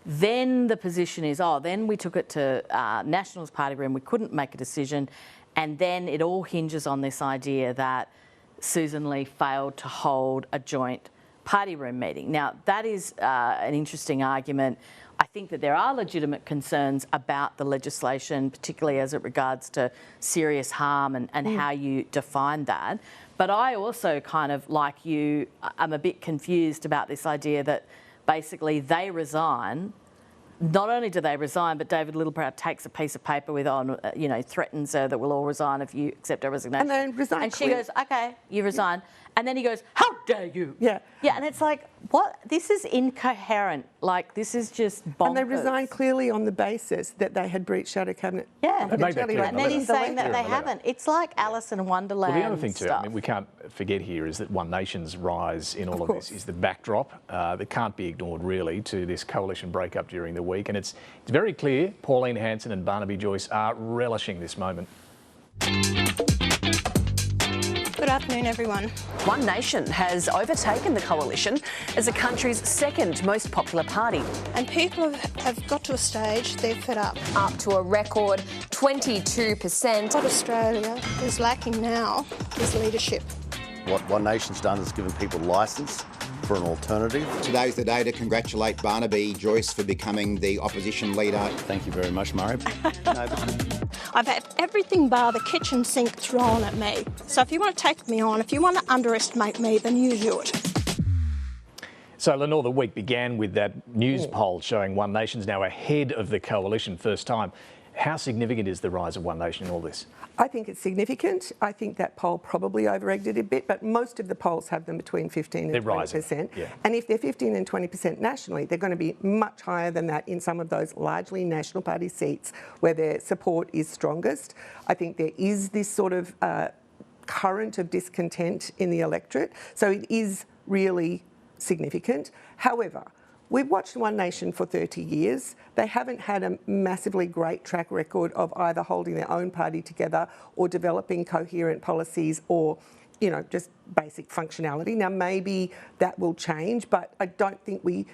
Then the position is, then we took it to Nationals party room, we couldn't make a decision, and then it all hinges on this idea that Susan Lee failed to hold a joint party room meeting. Now, that is an interesting argument. I think that there are legitimate concerns about the legislation, particularly as it regards to serious harm and how you define that. But I also kind of, like you, I'm a bit confused about this idea that basically they resign. Not only do they resign, but David Littleproud takes a piece of paper with threatens her that we'll all resign if you accept her resignation. And then resign. And she goes, okay, you resign. And then he goes, how dare you? Yeah. Yeah, and it's like, what? This is incoherent. Like, this is just bonkers. And they resigned clearly on the basis that they had breached shadow cabinet. Yeah. And then he's saying that they haven't. It's like Alice in Wonderland. Well, the other thing too, stuff. I mean, we can't forget here is that One Nation's rise in all of this is the backdrop that can't be ignored really to this coalition breakup during the week. And it's very clear Pauline Hanson and Barnaby Joyce are relishing this moment. Good afternoon, everyone. One Nation has overtaken the coalition as the country's second most popular party. And people have got to a stage they're fed up. Up to a record 22%. What Australia is lacking now is leadership. What One Nation's done is given people licence for an alternative. Today's the day to congratulate Barnaby Joyce for becoming the opposition leader. Thank you very much, Murray. I've had everything bar the kitchen sink thrown at me. So if you want to take me on, if you want to underestimate me, then you do it. So, Lenore, the week began with that news poll showing One Nation's now ahead of the coalition first time. How significant is the rise of One Nation in all this? I think it's significant. I think that poll probably over-egged it a bit, but most of the polls have them between 15 and 20%. Yeah. And if they're 15 and 20% nationally, they're going to be much higher than that in some of those largely National Party seats where their support is strongest. I think there is this sort of current of discontent in the electorate, so it is really significant. However, we've watched One Nation for 30 years. They haven't had a massively great track record of either holding their own party together or developing coherent policies or, just basic functionality. Now, maybe that will change, but I don't think we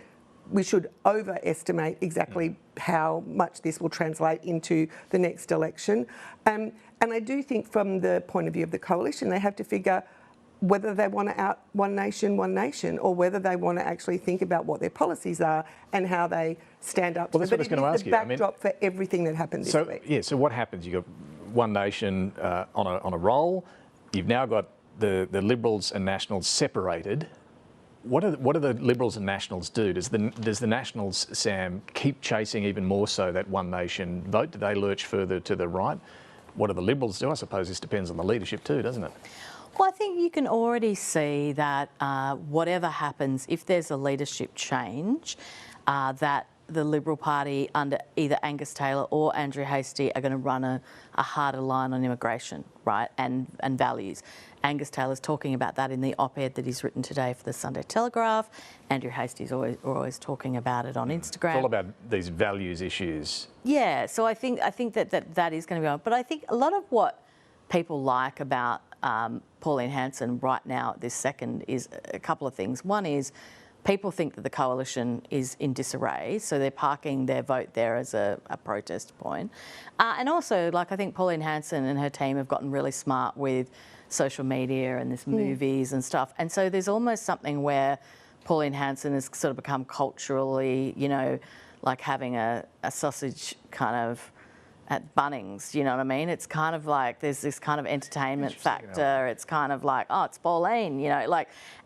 should overestimate exactly how much this will translate into the next election. And I do think from the point of view of the coalition, they have to figure whether they want to out One Nation, or whether they want to actually think about what their policies are and how they stand up. Well, that's what I was going to ask you. It's the backdrop for everything that happened this week. Yeah, so what happens? You've got One Nation on a roll. You've now got the Liberals and Nationals separated. What do the Liberals and Nationals do? Does the Nationals, Sam, keep chasing even more so that One Nation vote? Do they lurch further to the right? What do the Liberals do? I suppose this depends on the leadership too, doesn't it? Well, I think you can already see that whatever happens, if there's a leadership change, that the Liberal Party under either Angus Taylor or Andrew Hastie are going to run a harder line on immigration, right, and values. Angus Taylor's talking about that in the op-ed that he's written today for the Sunday Telegraph. Andrew Hastie's always talking about it on Instagram. It's all about these values issues. Yeah, so I think that is going to be on. But I think a lot of what people like about Pauline Hanson right now at this second is a couple of things. One is people think that the coalition is in disarray, so they're parking their vote there as a protest point. And also, I think Pauline Hanson and her team have gotten really smart with social media and this movies and stuff. And so there's almost something where Pauline Hanson has sort of become culturally, like having a sausage kind of at Bunnings, you know what I mean? It's kind of like there's this kind of entertainment factor. It's kind of like, oh, it's Pauline,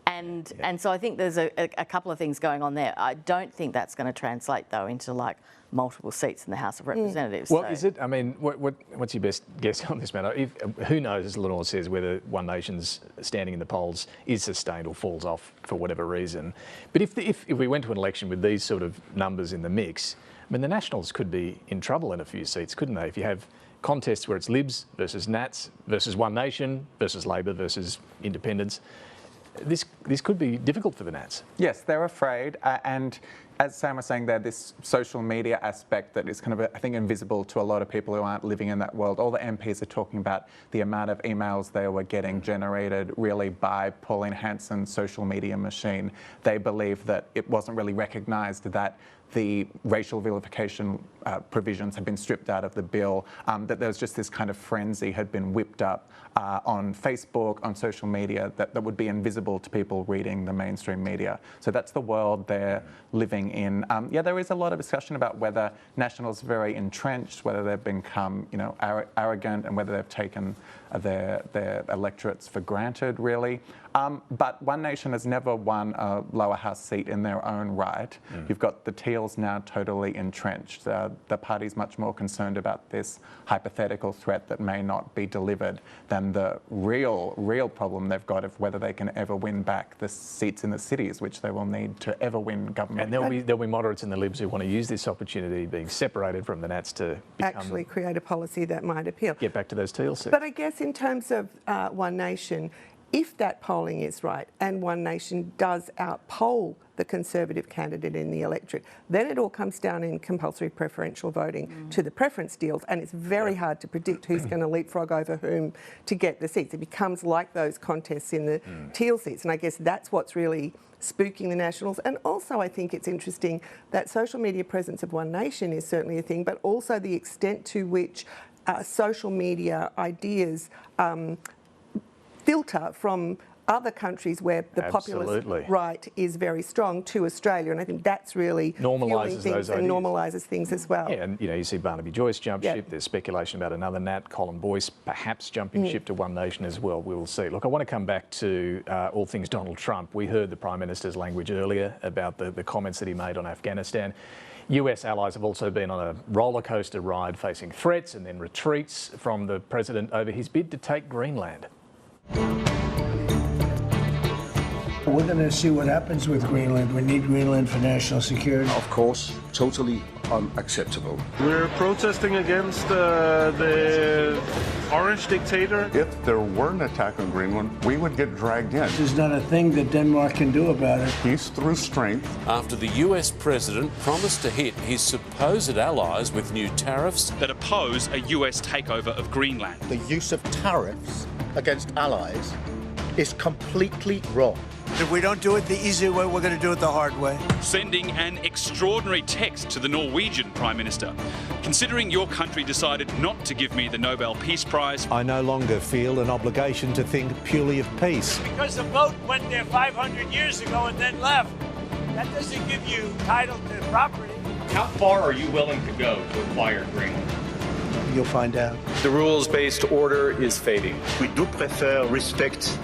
and so I think there's a couple of things going on there. I don't think that's going to translate though into multiple seats in the House of Representatives. Well, is it? I mean, what's your best guess on this matter? Who knows, as Lenore says, whether One Nation's standing in the polls is sustained or falls off for whatever reason. But if we went to an election with these sort of numbers in the mix, I mean, the Nationals could be in trouble in a few seats, couldn't they? If you have contests where it's Libs versus Nats versus One Nation versus Labor versus Independents, this could be difficult for the Nats. Yes, they're afraid, and as Sam was saying there, this social media aspect that is kind of, I think, invisible to a lot of people who aren't living in that world. All the MPs are talking about the amount of emails they were getting generated really by Pauline Hanson's social media machine. They believe that it wasn't really recognised that the racial vilification provisions had been stripped out of the bill, that there was just this kind of frenzy had been whipped up on Facebook, on social media, that would be invisible to people reading the mainstream media. So that's the world they're living in. Yeah, there is a lot of discussion about whether Nationals are very entrenched, whether they've become, you know, arrogant, and whether they've taken their electorates for granted, really. But One Nation has never won a lower house seat in their own right. You've got the Teals now totally entrenched. The party's much more concerned about this hypothetical threat that may not be delivered than the real problem they've got of whether they can ever win back the seats in the cities, which they will need to ever win government. And there'll be moderates and the Libs who want to use this opportunity, being separated from the Nats, to actually create a policy that might appeal. Get back to those Teal seats. But I guess in terms of One Nation, if that polling is right and One Nation does outpoll the Conservative candidate in the electorate, then it all comes down in compulsory preferential voting to the preference deals, and it's very hard to predict who's going to leapfrog over whom to get the seats. It becomes like those contests in the Teal seats, and I guess that's what's really spooking the Nationals. And also I think it's interesting that social media presence of One Nation is certainly a thing, but also the extent to which social media ideas filter from other countries where the populist right is very strong to Australia, and I think that's really normalises those ideas and normalises things as well. Yeah, and you know, you see Barnaby Joyce jump ship. There's speculation about another Nat, Colin Boyce, perhaps jumping ship to One Nation as well. We will see. Look, I want to come back to all things Donald Trump. We heard the Prime Minister's language earlier about the comments that he made on Afghanistan. US allies have also been on a roller coaster ride, facing threats and then retreats from the president over his bid to take Greenland. We're going to see what happens with Greenland. We need Greenland for national security. Of course, totally unacceptable. We're protesting against the orange dictator. If there were an attack on Greenland, we would get dragged in. There's not a thing that Denmark can do about it. Peace through strength. After the US president promised to hit his supposed allies with new tariffs that oppose a US takeover of Greenland. The use of tariffs against allies is completely wrong. If we don't do it the easy way, we're going to do it the hard way. Sending an extraordinary text to the Norwegian Prime Minister. Considering your country decided not to give me the Nobel Peace Prize, I no longer feel an obligation to think purely of peace. Because the boat went there 500 years ago and then left, that doesn't give you title to property. how far are you willing to go to acquire Greenland? You'll find out. The rules-based order is fading. We do prefer respect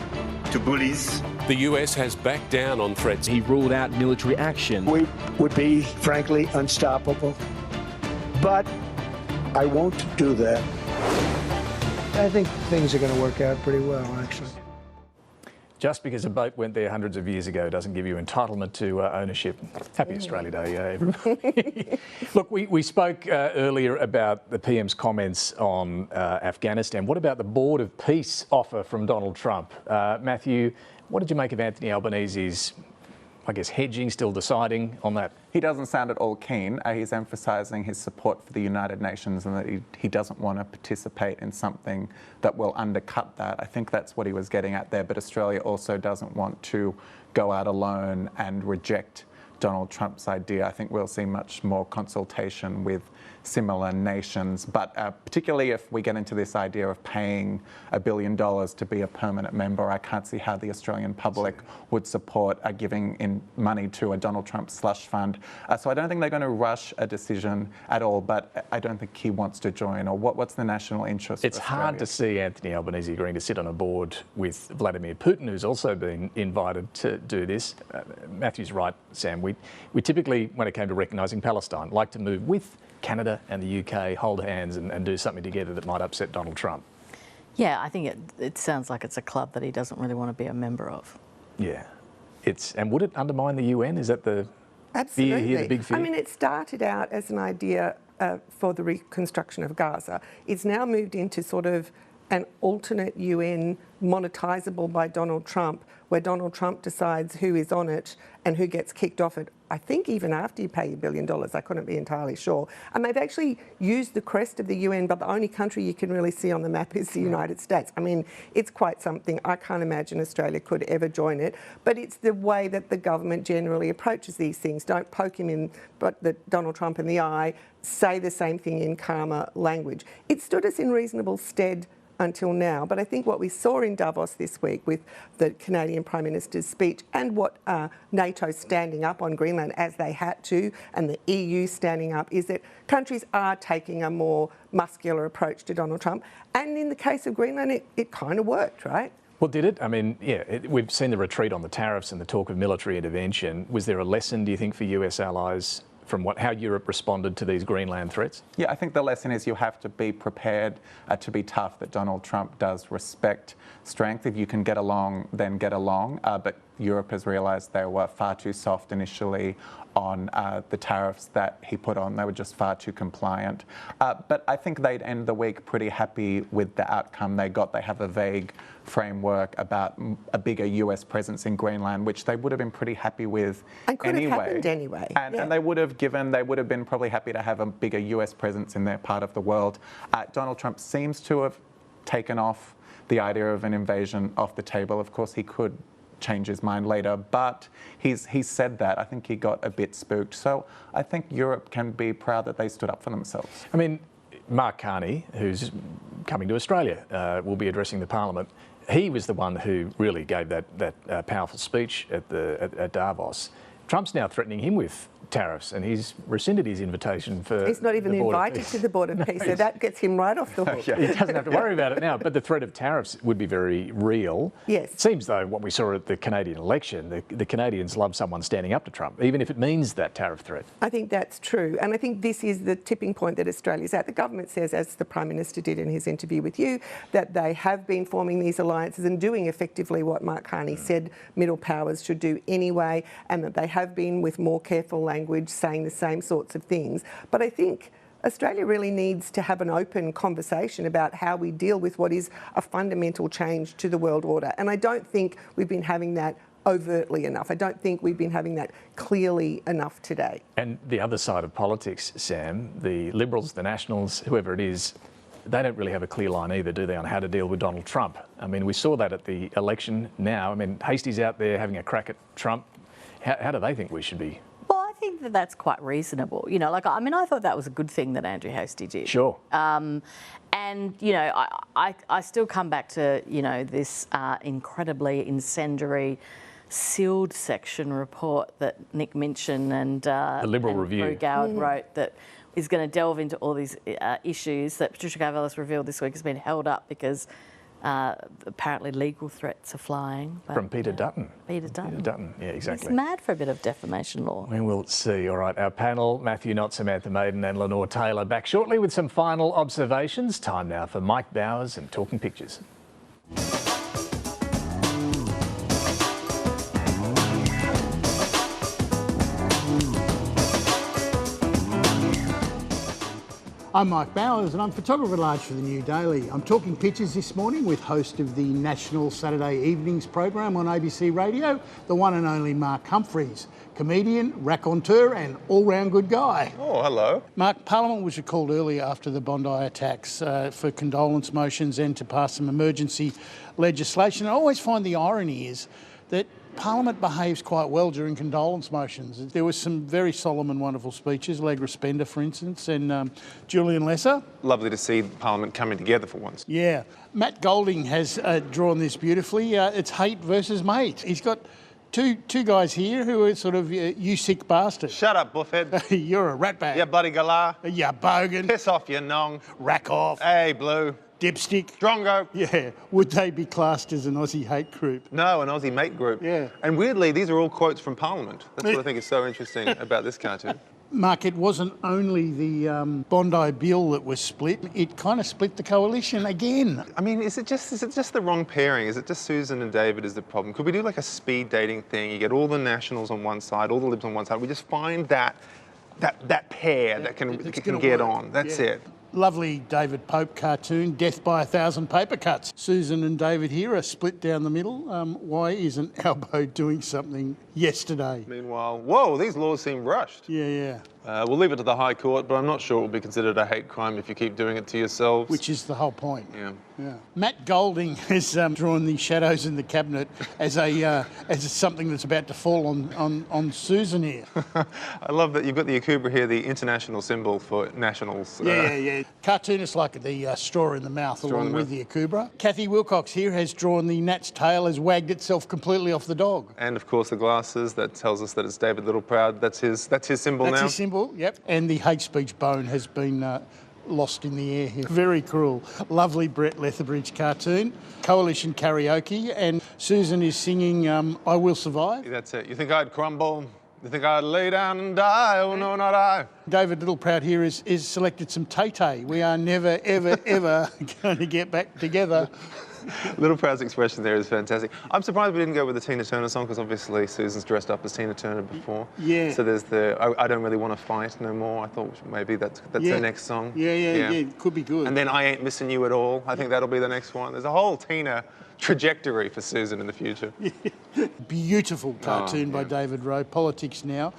to bullies. The US has backed down on threats. He ruled out military action. We would be, frankly, unstoppable. But I won't do that. I think things are going to work out pretty well, actually. Just because a boat went there hundreds of years ago doesn't give you entitlement to ownership. Happy Australia Day, everybody. Look, we spoke earlier about the PM's comments on Afghanistan. What about the Board of Peace offer from Donald Trump? Matthew, what did you make of Anthony Albanese's, I guess, hedging, still deciding on that? He doesn't sound at all keen. He's emphasising his support for the United Nations and that he doesn't want to participate in something that will undercut that. I think that's what he was getting at there. But Australia also doesn't want to go out alone and reject Donald Trump's idea. I think we'll see much more consultation with similar nations, but particularly if we get into this idea of paying $1 billion to be a permanent member, I can't see how the Australian public would support giving in money to a Donald Trump slush fund. So I don't think they're going to rush a decision at all, but I don't think he wants to join. Or what's the national interest? It's hard to see Anthony Albanese agreeing to sit on a board with Vladimir Putin, who's also been invited to do this. Matthew's right, Sam. We typically, when it came to recognising Palestine, like to move with Canada and the UK, hold hands and do something together that might upset Donald Trump. Yeah, I think it sounds like it's a club that he doesn't really want to be a member of. Yeah. And would it undermine the UN? Is that the Absolutely. fear here, the big fear? I mean, it started out as an idea for the reconstruction of Gaza. It's now moved into sort of an alternate UN monetisable by Donald Trump, where Donald Trump decides who is on it and who gets kicked off it, I think even after you pay $1 billion, I couldn't be entirely sure. And they've actually used the crest of the UN, but the only country you can really see on the map is the United States. I mean, it's quite something. I can't imagine Australia could ever join it, but it's the way that the government generally approaches these things. Don't poke him in, but Donald Trump in the eye, say the same thing in calmer language. It stood us in reasonable stead until now. But I think what we saw in Davos this week with the Canadian Prime Minister's speech and what NATO standing up on Greenland as they had to, and the EU standing up, is that countries are taking a more muscular approach to Donald Trump. And in the case of Greenland, it kind of worked, right? Well, did it? I mean, yeah, we've seen the retreat on the tariffs and the talk of military intervention. Was there a lesson, do you think, for US allies from how Europe responded to these Greenland threats? Yeah, I think the lesson is you have to be prepared to be tough, that Donald Trump does respect strength. If you can get along, then get along. But Europe has realised they were far too soft initially on the tariffs that he put on. They were just far too compliant. But I think they'd end the week pretty happy with the outcome they got. They have a vague framework about a bigger US presence in Greenland, which they would have been pretty happy with and could anyway. Have happened anyway. And they would have been probably happy to have a bigger US presence in their part of the world. Donald Trump seems to have taken off the idea of an invasion off the table. Of course, he could change his mind later, but he's said that. I think he got a bit spooked. So I think Europe can be proud that they stood up for themselves. I mean, Mark Carney, who's coming to Australia, will be addressing the Parliament. He was the one who really gave that powerful speech at Davos. Trump's now threatening him with tariffs, and he's rescinded his invitation for. He's not even invited to the Board of Peace, so that gets him right off the hook. He doesn't have to worry about it now, but the threat of tariffs would be very real. Yes. It seems, though, what we saw at the Canadian election, the Canadians love someone standing up to Trump, even if it means that tariff threat. I think that's true, and I think this is the tipping point that Australia's at. The government says, as the Prime Minister did in his interview with you, that they have been forming these alliances and doing effectively what Mark Carney said middle powers should do anyway, and that they have been, with more careful language, saying the same sorts of things. But I think Australia really needs to have an open conversation about how we deal with what is a fundamental change to the world order. And I don't think we've been having that overtly enough. I don't think we've been having that clearly enough today. And the other side of politics, Sam, the Liberals, the Nationals, whoever it is, they don't really have a clear line either, do they, on how to deal with Donald Trump? I mean, we saw that at the election now. I mean, Hastie's out there having a crack at Trump. How do they think we should be? Well, I think that that's quite reasonable. You know, I thought that was a good thing that Andrew Hastie did. Sure. And, you know, I still come back to, you know, this incredibly incendiary sealed section report that Nick Minchin and the Liberal Review Drew Goward wrote that is going to delve into all these issues that Patricia Karvelas revealed this week has been held up because apparently legal threats are flying. From Peter Dutton. Peter Dutton, yeah, exactly. He's mad for a bit of defamation law. We will see. All right, our panel, Matthew Knott, Samantha Maiden and Lenore Taylor, back shortly with some final observations. Time now for Mike Bowers and Talking Pictures. I'm Mike Bowers and I'm photographer at large for the New Daily. I'm talking pictures this morning with host of the National Saturday Evenings program on ABC Radio, the one and only Mark Humphries, comedian, raconteur and all-round good guy. Oh, hello. Mark, Parliament was recalled earlier after the Bondi attacks for condolence motions and to pass some emergency legislation. I always find the irony is that Parliament behaves quite well during condolence motions. There were some very solemn and wonderful speeches, Allegra Spender, for instance, and Julian Lesser. Lovely to see Parliament coming together for once. Yeah. Matt Golding has drawn this beautifully. It's hate versus mate. He's got two guys here who are sort of, you sick bastard. Shut up, buffhead. You're a ratbag. Yeah, bloody galah. Yeah, bogan. Piss off, you nong. Rack off. Hey, blue. Dipstick. Drongo. Yeah. Would they be classed as an Aussie hate group? No, an Aussie mate group. Yeah. And weirdly, these are all quotes from Parliament. That's what I think is so interesting about this cartoon. Mark, it wasn't only the Bondi Bill that was split, it kind of split the coalition again. I mean, is it just the wrong pairing? Is it just Susan and David is the problem? Could we do like a speed dating thing? You get all the Nationals on one side, all the Libs on one side. We just find that pair that can get on. That's it. Lovely David Pope cartoon, Death by 1,000 Paper Cuts. Susan and David here are split down the middle. Why isn't Albo doing something yesterday? Meanwhile, whoa, these laws seem rushed. Yeah. We'll leave it to the High Court, but I'm not sure it will be considered a hate crime if you keep doing it to yourselves. Which is the whole point. Yeah. Matt Golding has drawn the shadows in the cabinet as something that's about to fall on Susan here. I love that you've got the Akubra here, the international symbol for nationals. Yeah. Cartoonists like the straw in the mouth along with the Akubra. Kathy Wilcox here has drawn the gnat's tail has wagged itself completely off the dog. And of course the glasses, that tells us that it's David Littleproud. That's his symbol now. That's his symbol, yep. And the hate speech bone has been lost in the air here. Very cruel. Lovely Brett Lethbridge cartoon. Coalition karaoke, and Susan is singing I Will Survive. That's it. You think I'd crumble? You think I'd lay down and die? Oh, no, not I. David Littleproud here is selected some Tay-Tay. We are never, ever, ever going to get back together. Littleproud's expression there is fantastic. I'm surprised we didn't go with the Tina Turner song, because obviously Susan's dressed up as Tina Turner before. Yeah. So there's I Don't Really Want to Fight No More. I thought maybe that's her next song. Yeah, could be good. And then I Ain't Missing You At All. I think that'll be the next one. There's a whole Tina trajectory for Susan in the future. Beautiful cartoon by David Rowe. Politics Now.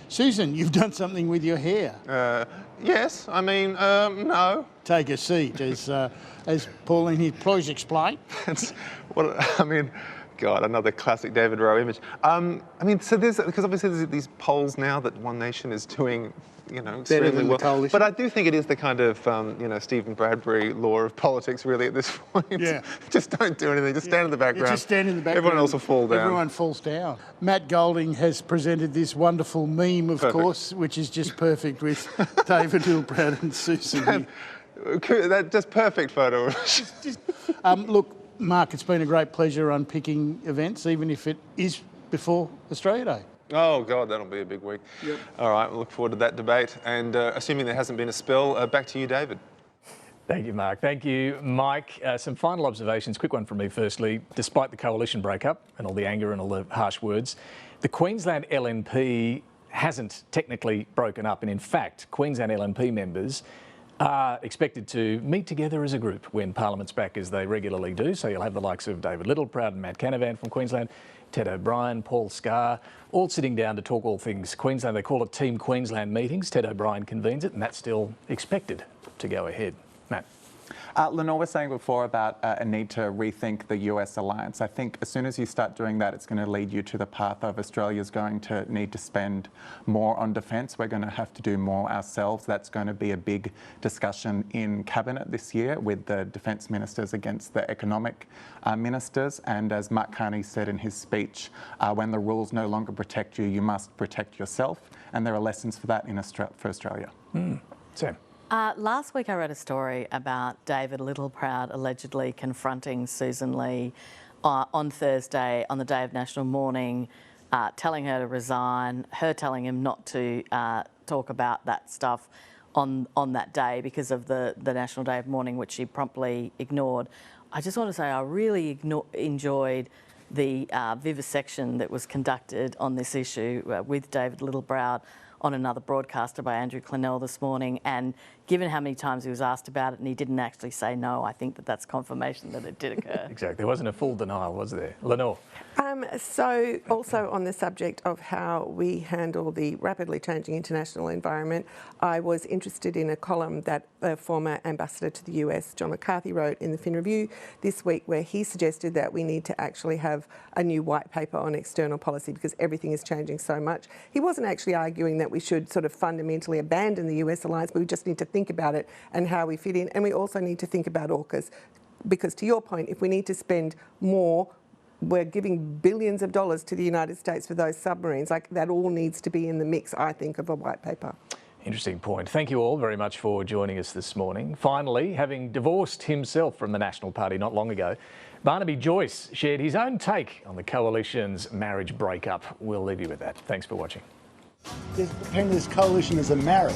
Susan, you've done something with your hair. Yes, I mean, no. Take a seat, as Pauline here, please explain. God, another classic David Rowe image. Because obviously there's these polls now that One Nation is doing, extremely well. Coalition. But I do think it is the kind of, Stephen Bradbury law of politics, really, at this point. Yeah. Just don't do anything. Just stand in the background. Just stand in the background. Everyone else will fall down. Everyone falls down. Matt Golding has presented this wonderful meme, of course, which is just perfect with David Littleproud and Susan. That's just perfect photo. Look, Mark, it's been a great pleasure unpicking events, even if it is before Australia Day. Oh, God, that'll be a big week. Yep. All right, we'll look forward to that debate. And assuming there hasn't been a spill, back to you, David. Thank you, Mark. Thank you, Mike. Some final observations. Quick one from me, firstly. Despite the coalition breakup and all the anger and all the harsh words, the Queensland LNP hasn't technically broken up. And in fact, Queensland LNP members are expected to meet together as a group when Parliament's back, as they regularly do. So you'll have the likes of David Littleproud and Matt Canavan from Queensland, Ted O'Brien, Paul Scarr, all sitting down to talk all things Queensland. They call it Team Queensland meetings. Ted O'Brien convenes it, and that's still expected to go ahead. Matt. Lenore was saying before about a need to rethink the US alliance. I think as soon as you start doing that, it's going to lead you to the path of Australia's going to need to spend more on defence. We're going to have to do more ourselves. That's going to be a big discussion in Cabinet this year with the defence ministers against the economic ministers. And as Mark Carney said in his speech, when the rules no longer protect you, you must protect yourself. And there are lessons for that for Australia. Sam. Last week I read a story about David Littleproud allegedly confronting Susan Lee on Thursday on the day of national mourning, telling her to resign, her telling him not to talk about that stuff on that day because of the National Day of Mourning, which she promptly ignored. I just want to say I really enjoyed the vivisection that was conducted on this issue with David Littleproud on another broadcaster by Andrew Clennell this morning, and given how many times he was asked about it and he didn't actually say no, I think that's confirmation that it did occur. Exactly. There wasn't a full denial, was there? Lenore. So also on the subject of how we handle the rapidly changing international environment, I was interested in a column that the former ambassador to the US, John McCarthy, wrote in the Fin Review this week, where he suggested that we need to actually have a new white paper on external policy because everything is changing so much. He wasn't actually arguing that we should sort of fundamentally abandon the US alliance, but we just need to think about it and how we fit in. And we also need to think about AUKUS, because to your point, if we need to spend more, we're giving billions of dollars to the United States for those submarines. Like, that all needs to be in the mix, I think, of a white paper. Interesting point. Thank you all very much for joining us this morning. Finally, having divorced himself from the National Party not long ago, Barnaby Joyce shared his own take on the coalition's marriage breakup. We'll leave you with that. Thanks for watching. This coalition is a marriage.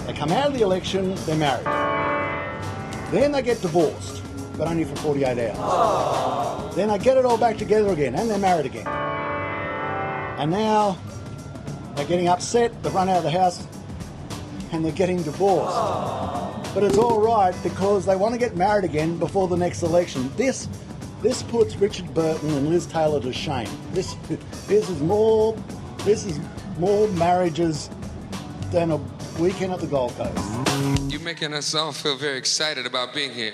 They come out of the election, they're married. Then they get divorced, but only for 48 hours. Aww. Then they get it all back together again, and they're married again. And now they're getting upset, they've run out of the house. and they're getting divorced. But it's all right because they want to get married again before the next election. This puts Richard Burton and Liz Taylor to shame. This is more marriages than a weekend at the Gold Coast. You're making us all feel very excited about being here.